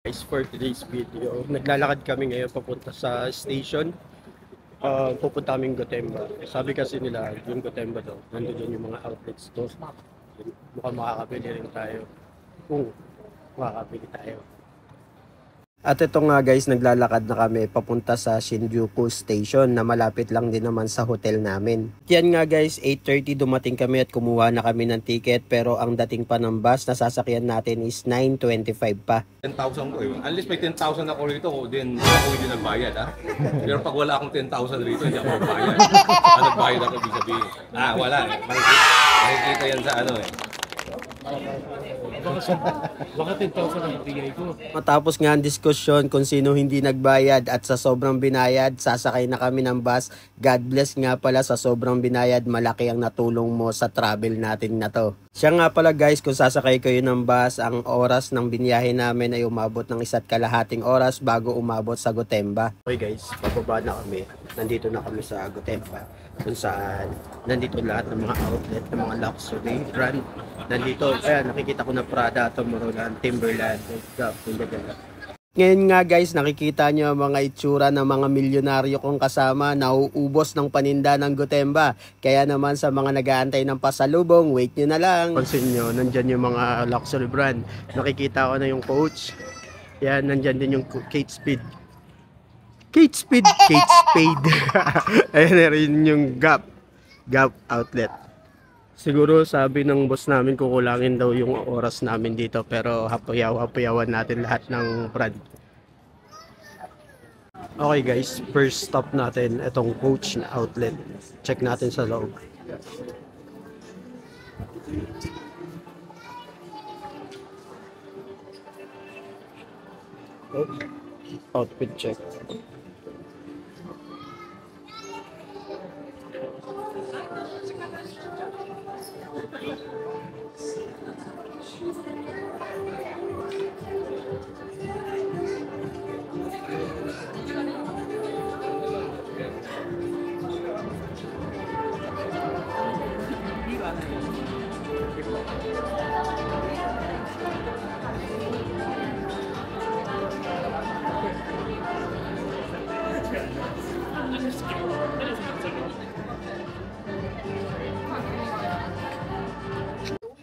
Guys, for today's video, naglalakad kami ngayon papunta sa station. Pupunta kaming Gotemba. Sabi kasi nila, yung Gotemba daw, nandun yung mga outlet store. Mukhang makakabili rin tayo. Kung makakabili tayo. At ito nga guys, naglalakad na kami papunta sa Shinjuku Station na malapit lang din naman sa hotel namin. Yan nga guys, 8:30 dumating kami at kumuha na kami ng ticket, pero ang dating pa ng bus na sasakyan natin is 9:25 pa. 10,000 ko eh. Unless may 10,000 ako rito, then ako hindi nagbayad ha. Pero pag wala akong 10,000 rito, hindi ako nagbayad. Nagbayad ako, ibig sabihin. Wala eh. Makikita yan sa ano eh. Baka 10,000 ang bigay ko. Matapos nga ang diskusyon kung sino hindi nagbayad at sa sobrang binayad, sasakay na kami ng bus. God bless nga pala sa sobrang binayad, malaki ang natulong mo sa travel natin na to. Siya nga pala guys, kung sasakay kayo ng bus, ang oras ng biniyahe namin ay umabot ng 1.5 oras bago umabot sa Gotemba. Okay guys, pababa na kami. Nandito na kami sa Gotemba, kung saan nandito lahat ng mga outlet ng mga luxury brand. Nandito, ayan, nakikita ko na Prada, Tomorrowland, Timberland, Gap, Timberland. Ngayon nga guys, nakikita nyo ang mga itsura ng mga milyonaryo kong kasama, nauubos ng paninda ng Gotemba. Kaya naman sa mga nag-aantay ng pasalubong, wait nyo na lang. Pansin nyo, nandyan yung mga luxury brand. Nakikita ko na yung Coach. Yan, nandyan din yung Kate Spade. Kate Spade, Kate Spade. Ayan na rin yung Gap, Gap outlet. Siguro sabi ng boss namin kukulangin daw yung oras namin dito, pero hapayawan natin lahat ng brand. Okay guys, first stop natin itong Coach na outlet. Check natin sa loob. Outfit check.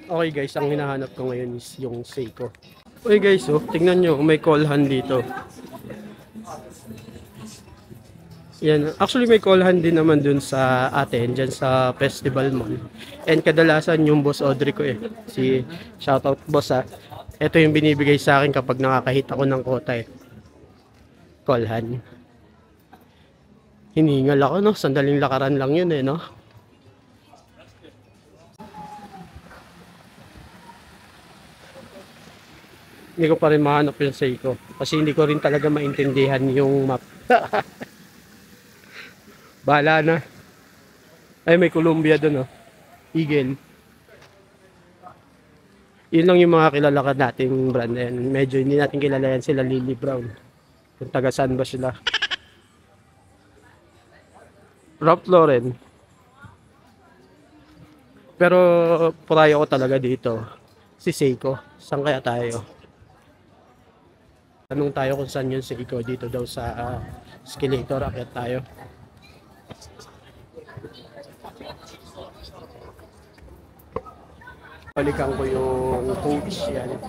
Okay guys, ang hinahanap ko ngayon is yung Seiko. Okay guys, oh, tingnan nyo, may call hand dito. Yan, actually may call hand din naman dun sa atin, dyan sa Festival Mall. And kadalasan yung boss Audrey ko eh. Shoutout boss ha. Ito yung binibigay sa akin kapag nakakahit ako ng kota eh. Call hand. Hiningal ako no, sandaling lakaran lang yun eh no. Hindi ko pa rin mahanap yung Seiko. Kasi hindi ko rin talaga maintindihan yung map. Bahala na. Ay, may Columbia doon, oh. Eagle. Yun lang yung mga kilala ka nating brand. Yan. Medyo hindi natin kilala yan sila Lily Brown. Kung taga saan ba sila. Ralph Lauren. Pero purayo ko talaga dito. Si Seiko. Saan kaya tayo? Tanong tayo kung saan yung Seiko. Dito daw sa escalator. Akyat tayo. Balikan ko yung Coach. Yan.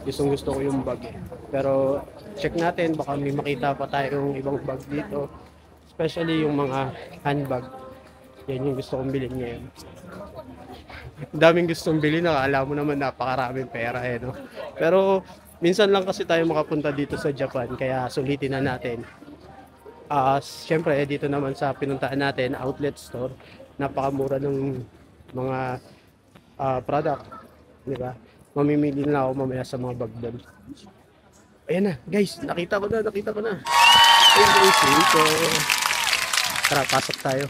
Gusto ko yung bag eh. Pero check natin. Baka may makita pa tayong ibang bag dito. Especially yung mga handbag. Yan yung gusto kong bilhin ngayon. Daming gustong bilhin. Alam mo naman napakaraming pera eh. No? Pero minsan lang kasi tayo makapunta dito sa Japan, kaya sulitin na natin. Siyempre, dito naman sa pinuntahan natin, outlet store, napakamura ng mga product. Diba? Mamimili na ako mamaya sa mga bag doon. Ayan na, guys, nakita ko na. Ayan guys, so, tara, pasok tayo.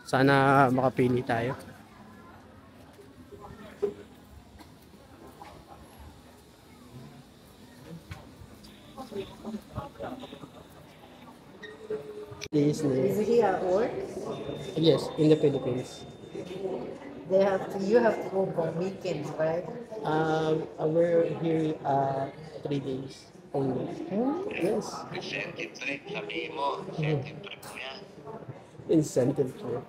Sana makapili tayo. Is he at work? Yes, in the Philippines. You have to go for weekends, right? We're here 3 days only. Yes. Incentive trip, sabihin mo. Incentive trip mo yan. Incentive trip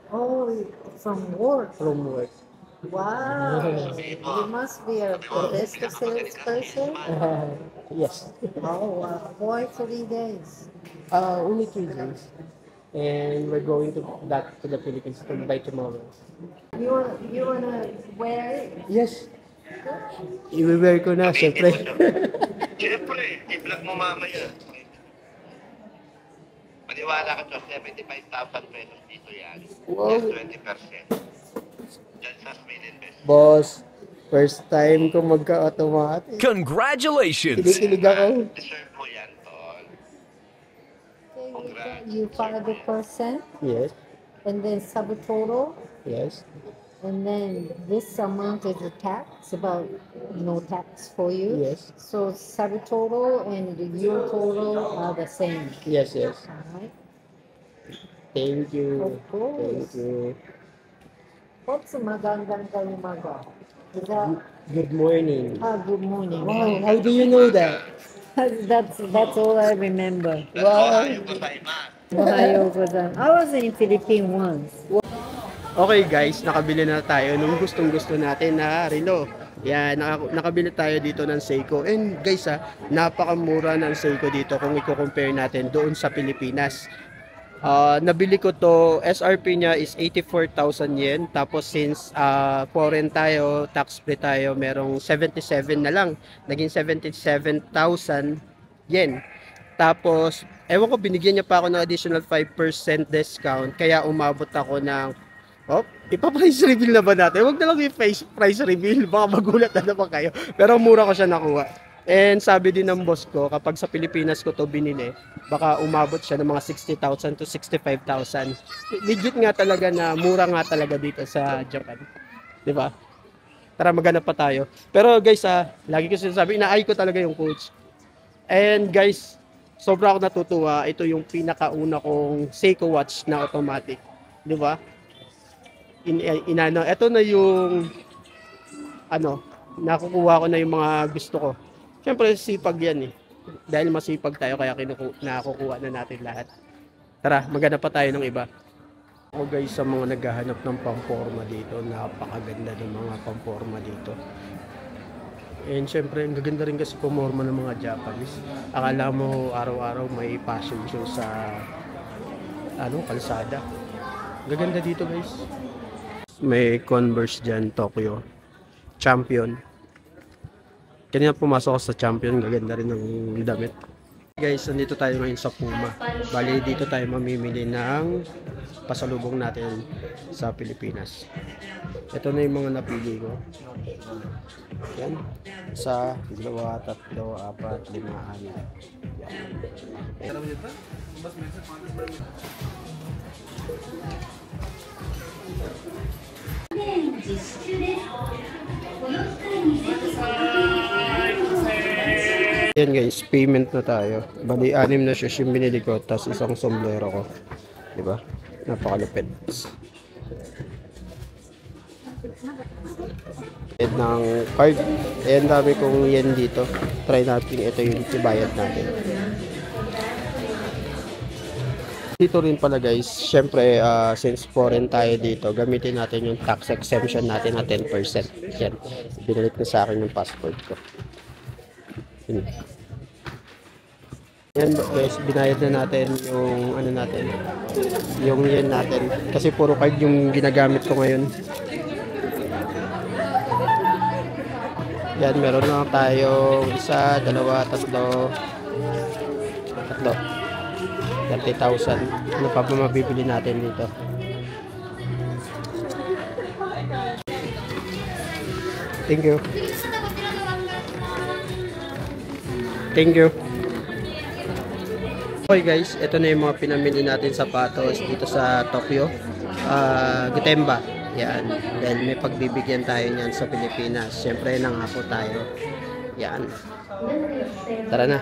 Oh, from work. from work. Wow. Sabihin mo. You must be a Bethesda salesperson. Yes. Oh, wow. Why 3 days? Only 3 days. And we're going to back to the Philippines by tomorrow. You wanna wear it? Yes. I-wear ko na, syempre. Siyempre, i-vlog mo mamaya. Maniwala ka to, 75,000 pesos dito yan. Wow. Yes, 20%. Diyan sa Smith Invest. Boss, first time ko magka-automatic. Congratulations! Kinikilig ako. Deserve mo yan, tol. Okay, you 5%, Yes, and then subtotal, yes. and then this amount is a tax, about no tax for you. Yes. So subtotal and your total are the same. Yes, yes. Alright. Thank you. Of course. Thank you. What's magandang kalimaga? Is that Good morning. good morning? Wow, how do you know that? That's all I remember. Wow. Ayaw ko sa iba. Ohio gozaimasu. I was in Philippines once. Okay guys, nakabili na tayo nung gustong-gusto natin na relo. Yan, nakabili tayo dito ng Seiko. And guys napakamura ng Seiko dito kung i-compare natin doon sa Pilipinas. Nabili ko to, SRP niya is 84,000 yen. Tapos since foreign tayo, tax free tayo, merong 77 na lang. Naging 77,000 yen. Tapos, ewan ko, binigyan niya pa ako ng additional 5% discount. Kaya umabot ako ng, ipa-price reveal na ba natin? Huwag na lang yung price reveal. Baka magulat na naman kayo. Pero mura ko siya nakuha. And sabi din ng boss ko, kapag sa Pilipinas ko to binili, baka umabot siya ng mga 60,000 to 65,000. Legit nga talaga na mura nga talaga dito sa Japan. 'Di ba? Tara, maghanap pa tayo. Pero guys, lagi ko sinasabi, inaay ko talaga yung coach. And guys, sobra ako natutuwa. Ito yung pinakauna kong Seiko watch na automatic. 'Di ba? Ito na yung nakukuha ko na yung mga gusto ko. Siyempre, sipag yan eh. Dahil masipag tayo, kaya nakukuha na natin lahat. Tara, maghanap pa tayo ng iba. Ako guys, sa mga naghahanap ng pamporma dito, napakaganda ng mga pamporma dito. And siyempre, ang gaganda rin kasi pumorma ng mga Japanese. Akala mo araw-araw may fashion show sa kalsada. Gaganda dito guys. May Converse dyan, Tokyo. Champion. Kanina pumasok ako sa Champion, gaganda rin ng damit. Guys, nandito tayo ngayon sa Puma. Bali, dito tayo mamimili ng pasalubong natin sa Pilipinas. Ito na yung mga napili ko. Yan. 1, 2, 3, 4, 5, 6. Yan guys, payment na tayo. Bali, 6 na shoes yung binili ko, tapos isang sombrero ko. Diba? Napakalupit. And ng card. Ayan, dami kong yen dito. Try natin, ito yung ibayad natin. Dito rin pala guys, syempre since foreign tayo dito, gamitin natin yung tax exemption natin na 10%. Yan, binalik na sa akin yung passport ko. Yan guys, binayad na natin yung yung yen natin. Kasi puro card yung ginagamit ko ngayon. Yan, meron lang tayong 1, 2, 3. 30,000. Ano pa ba mabibili natin dito? Thank you. Thank you. Okay guys, ito na yung mga pinamili natin sapatos dito sa Tokyo. Gotemba. Yan. Dahil may pagbibigyan tayo niyan sa Pilipinas. Siyempre, nangako tayo. Yan. Tara na.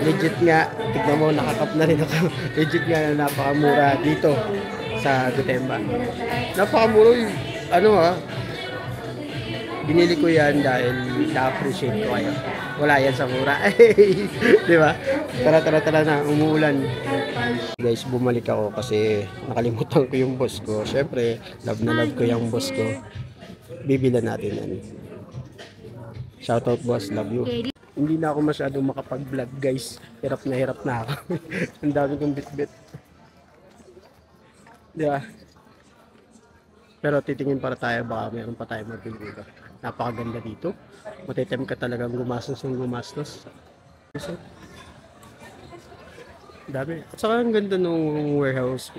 Legit nga, tignan mo, nakakap na rin ako. Legit nga na napakamura dito sa Gotemba. Napakamura yung, Binili ko yan dahil na-appreciate ko kayo. Wala yan sa mura. Di ba? Tara na, umuulan. Guys, bumalik ako kasi nakalimutan ko yung boss ko. Syempre, love na love ko yung boss ko. Bibilan natin yan. Shoutout boss, love you. Hindi na ako masyadong makapag-vlog guys. Hirap na ako. Ang dami kong bit-bit. Di ba? Pero titingin para tayo, baka meron pa tayo mabili dito. Napakaganda dito. Matitem ka talagang gumastos ng gumastos. So, dami. At saka ang ganda nung warehouse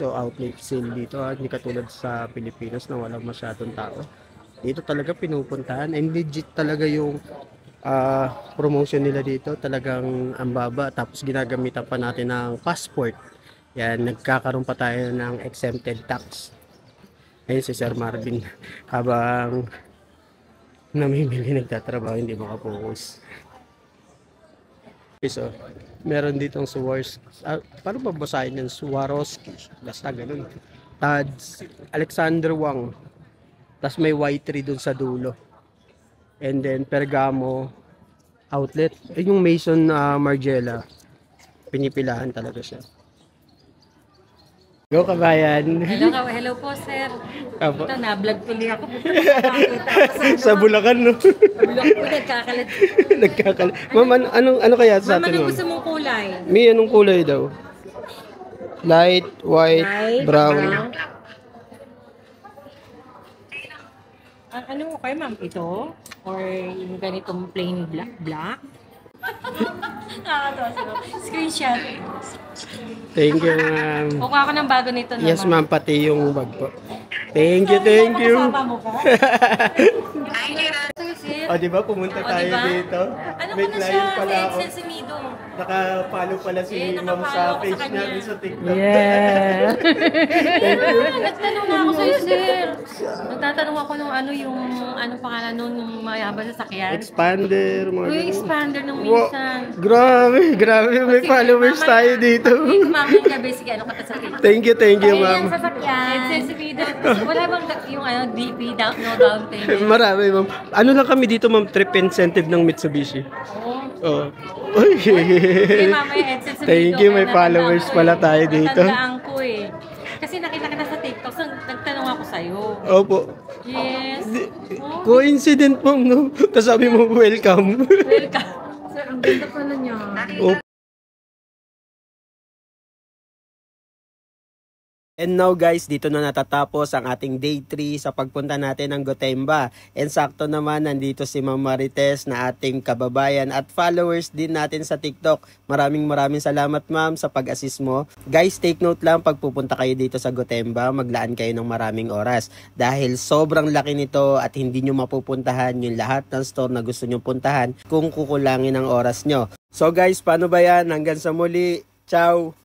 o outlet sale dito. Hindi katulad sa Pilipinas na walang masyadong tao. Dito talaga pinupuntahan. And legit talaga yung promotion nila dito. Talagang ang baba. Tapos ginagamitan pa natin ng passport. Yan, nagkakaroon pa tayo ng exempted tax. Ayun si Sir Marvin, habang namimili nagtatrabaho, hindi makapokus. Okay, so, meron ditong paano babasahin yan? Swarovski, basta ganun. Tads, Alexander Wang, tas may Y3 dun sa dulo. And then Pergamo outlet, yung Maison Margiela, pinipilahan talaga siya. Go kabayan. Hello po, sir. Apo. Ito, na-vlog tuloy ako. Sa Bulacan, no? Vlog ko, nagkakalat. Ma'am, ano kaya sa Ma'am, atin, anong ma'am? gusto mong kulay? May anong kulay daw? Light, white, Light, brown. Ano mo kayo, ma'am? Ito? Or yung ganitong plain black? Nakakatawa sila. Screenshot. Thank you, ma'am. Kukuha ako ng bago nito naman. Yes, ma'am, pati yung bag po. Thank you. Kasama mo ka? Sa'yo, sir. O, di ba, pumunta O, tayo diba? dito. Ano May ko na client siya? pala Sa ako. Excel Simido. Naka-follow pala si ma'am nakapollow sa ako sa page kanya. natin sa TikTok. Yeah. Nagtanong na ako sa'yo, sir. Nagtatanong ako nung ano pangalan nun, yung mayabang sa sakyan. Expander, mga Uy, ganun. expander nung Wow, minsan. grabe, may Sige, followers mamaya. tayo dito. Uy, kumain gabi. Sige, ano ka sa TikTok? Thank you, ma'am. Ayan, sasakyan. Accessibility. Wala bang yung DP, no down payment? Marami, ma'am. Ano lang kami dito, ma'am, trip incentive ng Mitsubishi. Oo. Oh. Uy. Sige, mamaya, accessibility. Thank you, may followers pala tayo dito. Natandaan ko eh. Kasi nakita kita sa TikTok, so nagtanong ako sa'yo. Opo. Yes. Oh, Coincident, ma'am, no? Tapos sabi mo, welcome. welcome. Sir, ang ganda pala niya. Opo. And now guys, dito na natatapos ang ating day 3 sa pagpunta natin ng Gotemba. And sakto naman, nandito si Ma'am Marites na ating kababayan at followers din natin sa TikTok. Maraming salamat, ma'am, sa pag-assist mo. Guys, take note lang, pag pupunta kayo dito sa Gotemba, maglaan kayo ng maraming oras. Dahil sobrang laki nito at hindi nyo mapupuntahan yung lahat ng store na gusto nyo puntahan kung kukulangin ang oras nyo. So guys, paano ba yan? Hanggang sa muli. Ciao!